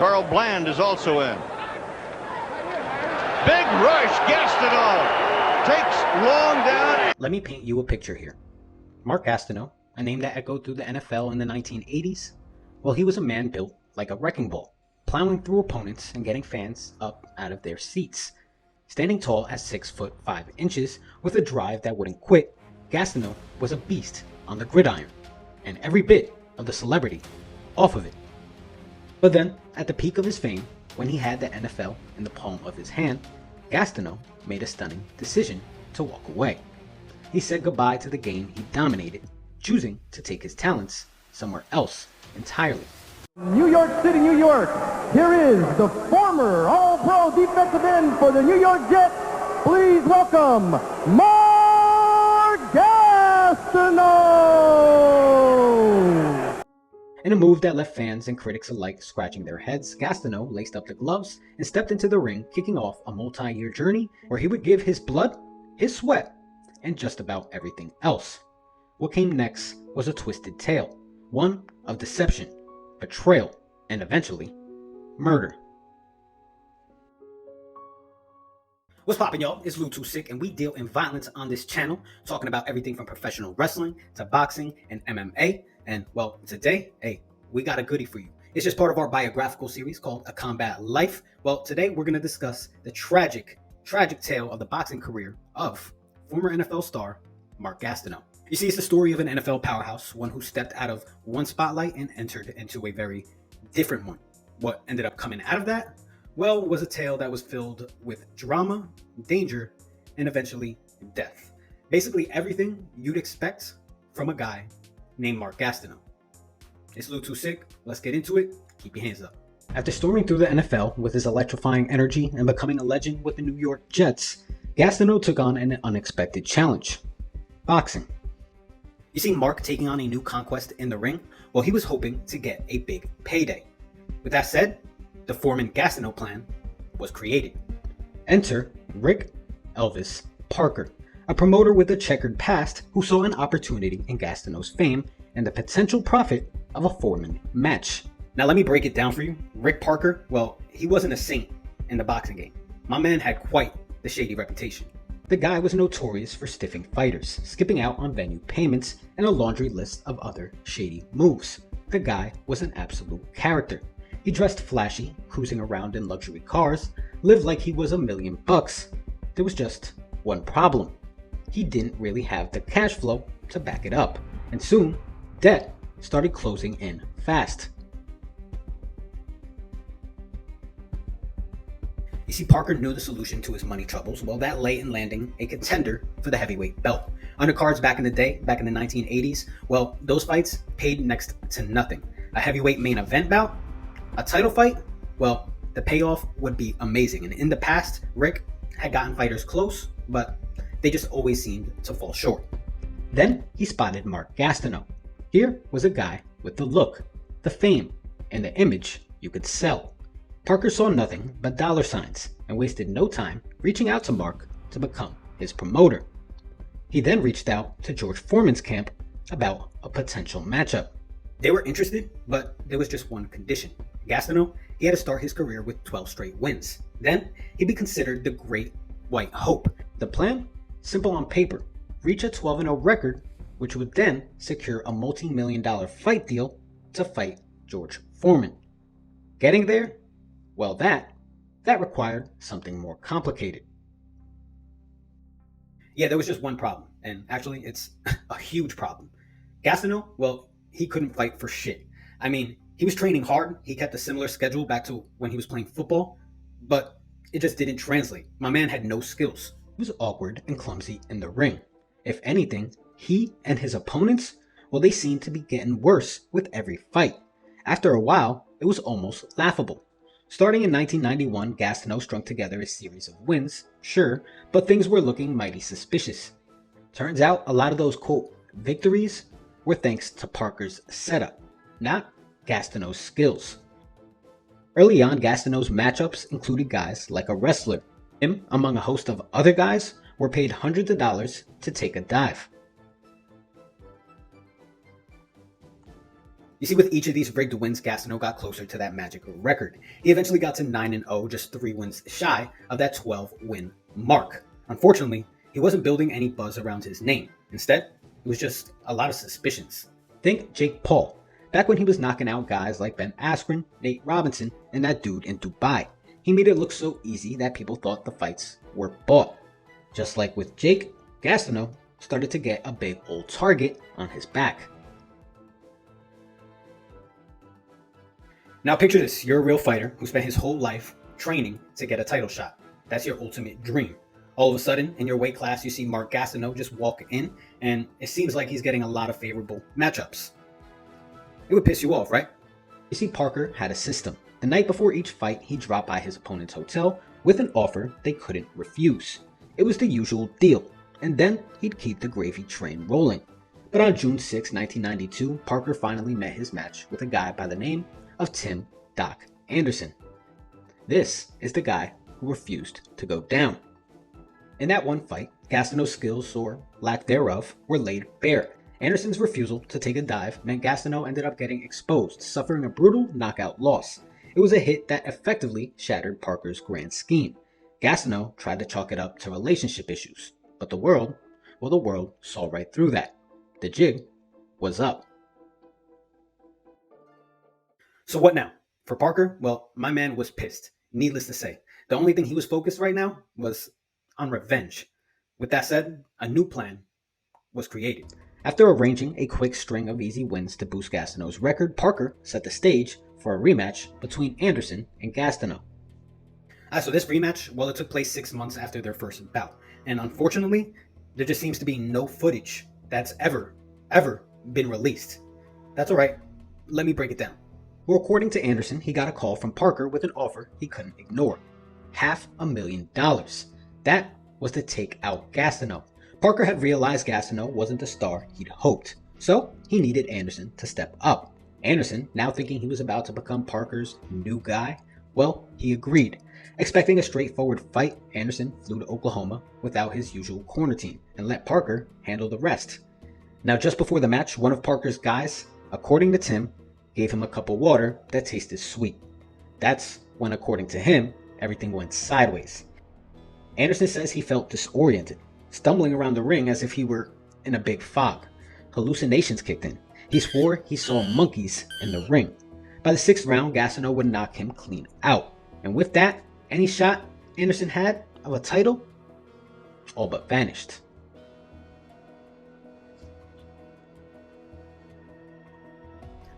Carl Bland is also in. Big rush, Gastineau takes long down. Let me paint you a picture here. Mark Gastineau, a name that echoed through the NFL in the 1980s, well, he was a man built like a wrecking ball, plowing through opponents and getting fans up out of their seats. Standing tall at 6 foot 5 inches with a drive that wouldn't quit, Gastineau was a beast on the gridiron, and every bit of the celebrity off of it. But then, at the peak of his fame, when he had the NFL in the palm of his hand, Gastineau made a stunning decision to walk away. He said goodbye to the game he dominated, choosing to take his talents somewhere else entirely. New York City, New York, here is the former All-Pro defensive end for the New York Jets. Please welcome Mark Gastineau! In a move that left fans and critics alike scratching their heads, Gastineau laced up the gloves and stepped into the ring, kicking off a multi-year journey where he would give his blood, his sweat, and just about everything else. What came next was a twisted tale, one of deception, betrayal, and eventually, murder. What's poppin', y'all? It's Lou Too Sick, and we deal in violence on this channel, talking about everything from professional wrestling to boxing and MMA. And, well, today, hey, we got a goodie for you. It's just part of our biographical series called A Combat Life. Well, today we're going to discuss the tragic tale of the boxing career of former NFL star Mark Gastineau. You see, it's the story of an NFL powerhouse, one who stepped out of one spotlight and entered into a very different one. What ended up coming out of that? Well, was a tale that was filled with drama, danger, and eventually death. Basically everything you'd expect from a guy named Mark Gastineau. It's Lou Too Sick. Let's get into it. Keep your hands up. After storming through the NFL with his electrifying energy and becoming a legend with the New York Jets, Gastineau took on an unexpected challenge: boxing. You see, Mark taking on a new conquest in the ring? Well, he was hoping to get a big payday. With that said, the Foreman-Gastineau plan was created. Enter Rick Elvis Parker, a promoter with a checkered past who saw an opportunity in Gastineau's fame and the potential profit of a Foreman match. Now let me break it down for you. Rick Parker, well, he wasn't a saint in the boxing game. My man had quite the shady reputation. The guy was notorious for stiffing fighters, skipping out on venue payments, and a laundry list of other shady moves. The guy was an absolute character. He dressed flashy, cruising around in luxury cars, lived like he was $1 million. There was just one problem. He didn't really have the cash flow to back it up, and soon, debt started closing in fast. You see, Parker knew the solution to his money troubles. Well, that lay in landing a contender for the heavyweight belt. Undercards back in the day, back in the 1980s, well, those fights paid next to nothing. A heavyweight main event bout, a title fight, well, the payoff would be amazing. And in the past, Rick had gotten fighters close, but they just always seemed to fall short. Then he spotted Mark Gastineau. Here was a guy with the look, the fame, and the image you could sell. Parker saw nothing but dollar signs and wasted no time reaching out to Mark to become his promoter. He then reached out to George Foreman's camp about a potential matchup. They were interested, but there was just one condition. Gastineau, he had to start his career with 12 straight wins. Then he'd be considered the Great White Hope. The plan? Simple on paper. Reach a 12-0 record, which would then secure a multi-million-dollar fight deal to fight George Foreman. Getting there? Well, that required something more complicated. Yeah, there was just one problem, and actually it's a huge problem. Gastineau, well, he couldn't fight for shit. I mean, he was training hard, he kept a similar schedule back to when he was playing football, but it just didn't translate. My man had no skills. He was awkward and clumsy in the ring. If anything, he and his opponents, well, they seemed to be getting worse with every fight. After a while, it was almost laughable. Starting in 1991, Gastineau strung together a series of wins, sure, but things were looking mighty suspicious. Turns out a lot of those, quote, victories were thanks to Parker's setup, not Gastineau's skills. Early on, Gastineau's matchups included guys like a wrestler. Him, among a host of other guys, were paid hundreds of dollars to take a dive. You see, with each of these rigged wins, Gastineau got closer to that magic record. He eventually got to 9-0, just 3 wins shy of that 12-win mark. Unfortunately, he wasn't building any buzz around his name. Instead, it was just a lot of suspicions. Think Jake Paul, back when he was knocking out guys like Ben Askren, Nate Robinson, and that dude in Dubai. He made it look so easy that people thought the fights were bought. Just like with Jake, Gastineau started to get a big old target on his back. Now picture this, you're a real fighter who spent his whole life training to get a title shot. That's your ultimate dream. All of a sudden, in your weight class, you see Mark Gastineau just walk in, and it seems like he's getting a lot of favorable matchups. It would piss you off, right? You see, Parker had a system. The night before each fight, he dropped by his opponent's hotel with an offer they couldn't refuse. It was the usual deal, and then he'd keep the gravy train rolling. But on June 6, 1992, Parker finally met his match with a guy by the name of Tim Doc Anderson. This is the guy who refused to go down. In that one fight, Gastineau's skills, or lack thereof, were laid bare. Anderson's refusal to take a dive meant Gastineau ended up getting exposed, suffering a brutal knockout loss. It was a hit that effectively shattered Parker's grand scheme. Gastineau tried to chalk it up to relationship issues, but the world saw right through that. The jig was up. So what now? For Parker, well, my man was pissed. Needless to say, the only thing he was focused right now was on revenge. With that said, a new plan was created. After arranging a quick string of easy wins to boost Gastineau's record, Parker set the stage for a rematch between Anderson and Gastineau. So this rematch, well, it took place 6 months after their first bout. And unfortunately, there just seems to be no footage that's ever been released. That's all right. Let me break it down. Well, according to Anderson, he got a call from Parker with an offer he couldn't ignore. $500,000. That was to take out Gastineau. Parker had realized Gastineau wasn't the star he'd hoped, so he needed Anderson to step up. Anderson, now thinking he was about to become Parker's new guy, well, he agreed. Expecting a straightforward fight, Anderson flew to Oklahoma without his usual corner team and let Parker handle the rest. Now, just before the match, one of Parker's guys, according to Tim, gave him a cup of water that tasted sweet. That's when, according to him, everything went sideways. Anderson says he felt disoriented, stumbling around the ring as if he were in a big fog. Hallucinations kicked in. He swore he saw monkeys in the ring. By the 6th round, Gastineau would knock him clean out. And with that, any shot Anderson had of a title all but vanished.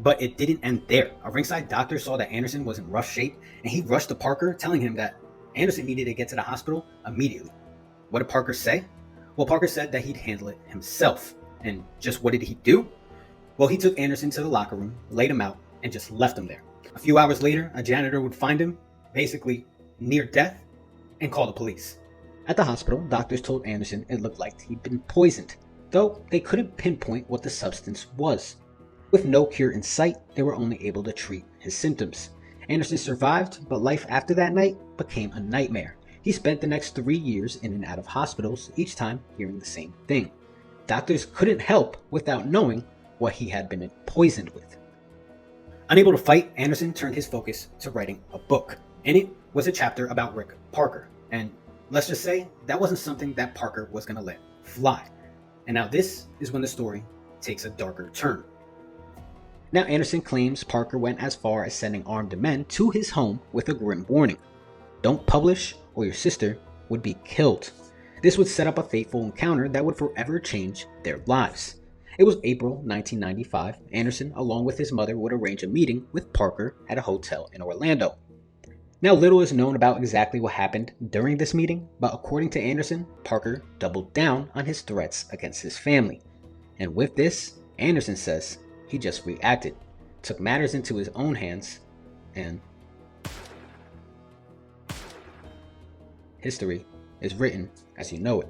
But it didn't end there. A ringside doctor saw that Anderson was in rough shape, and he rushed to Parker, telling him that Anderson needed to get to the hospital immediately. What did Parker say? Well, Parker said that he'd handle it himself. And just what did he do? Well, he took Anderson to the locker room, laid him out, and just left him there. A few hours later, a janitor would find him, basically near death, and call the police. At the hospital, doctors told Anderson it looked like he'd been poisoned, though they couldn't pinpoint what the substance was. With no cure in sight, they were only able to treat his symptoms. Anderson survived, but life after that night became a nightmare. He spent the next 3 years in and out of hospitals, each time hearing the same thing. Doctors couldn't help without knowing what he had been poisoned with. Unable to fight, Anderson turned his focus to writing a book. In it was a chapter about Rick Parker. And let's just say that wasn't something that Parker was going to let fly. And now this is when the story takes a darker turn. Now Anderson claims Parker went as far as sending armed men to his home with a grim warning. Don't publish or your sister would be killed. This would set up a fateful encounter that would forever change their lives. It was April 1995. Anderson, along with his mother, would arrange a meeting with Parker at a hotel in Orlando. Now, little is known about exactly what happened during this meeting, but according to Anderson, Parker doubled down on his threats against his family. And with this, Anderson says he just reacted, took matters into his own hands, and history is written as you know it.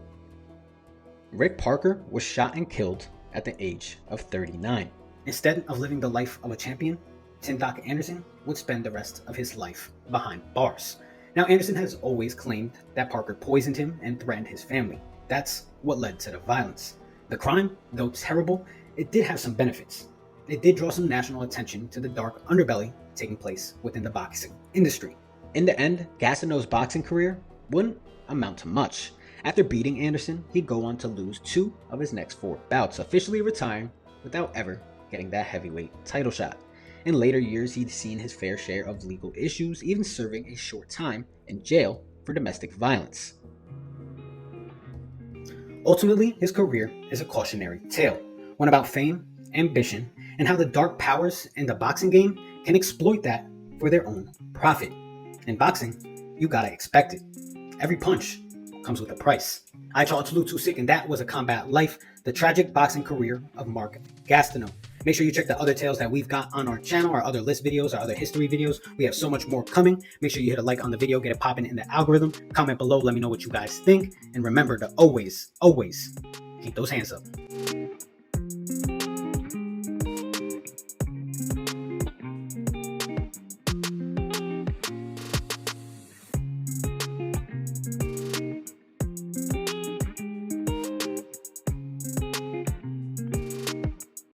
Rick Parker was shot and killed at the age of 39. Instead of living the life of a champion, Tim Doc Anderson would spend the rest of his life behind bars. Now, Anderson has always claimed that Parker poisoned him and threatened his family. That's what led to the violence. The crime, though terrible, it did have some benefits. it did draw some national attention to the dark underbelly taking place within the boxing industry. In the end, Gastineau's boxing career wouldn't amount to much. After beating Anderson, he'd go on to lose 2 of his next 4 bouts, officially retiring without ever getting that heavyweight title shot. In later years, he'd seen his fair share of legal issues, even serving a short time in jail for domestic violence. Ultimately, his career is a cautionary tale, one about fame, ambition, and how the dark powers in the boxing game can exploit that for their own profit. In boxing, you gotta expect it. Every punch comes with a price. Y'all, it's Lou Sick, and that was A Combat Life, the tragic boxing career of Mark Gastineau. Make sure you check the other tales that we've got on our channel, our other list videos, our other history videos. We have so much more coming. Make sure you hit a like on the video, get it popping in the algorithm. Comment below, let me know what you guys think. And remember to always, always keep those hands up.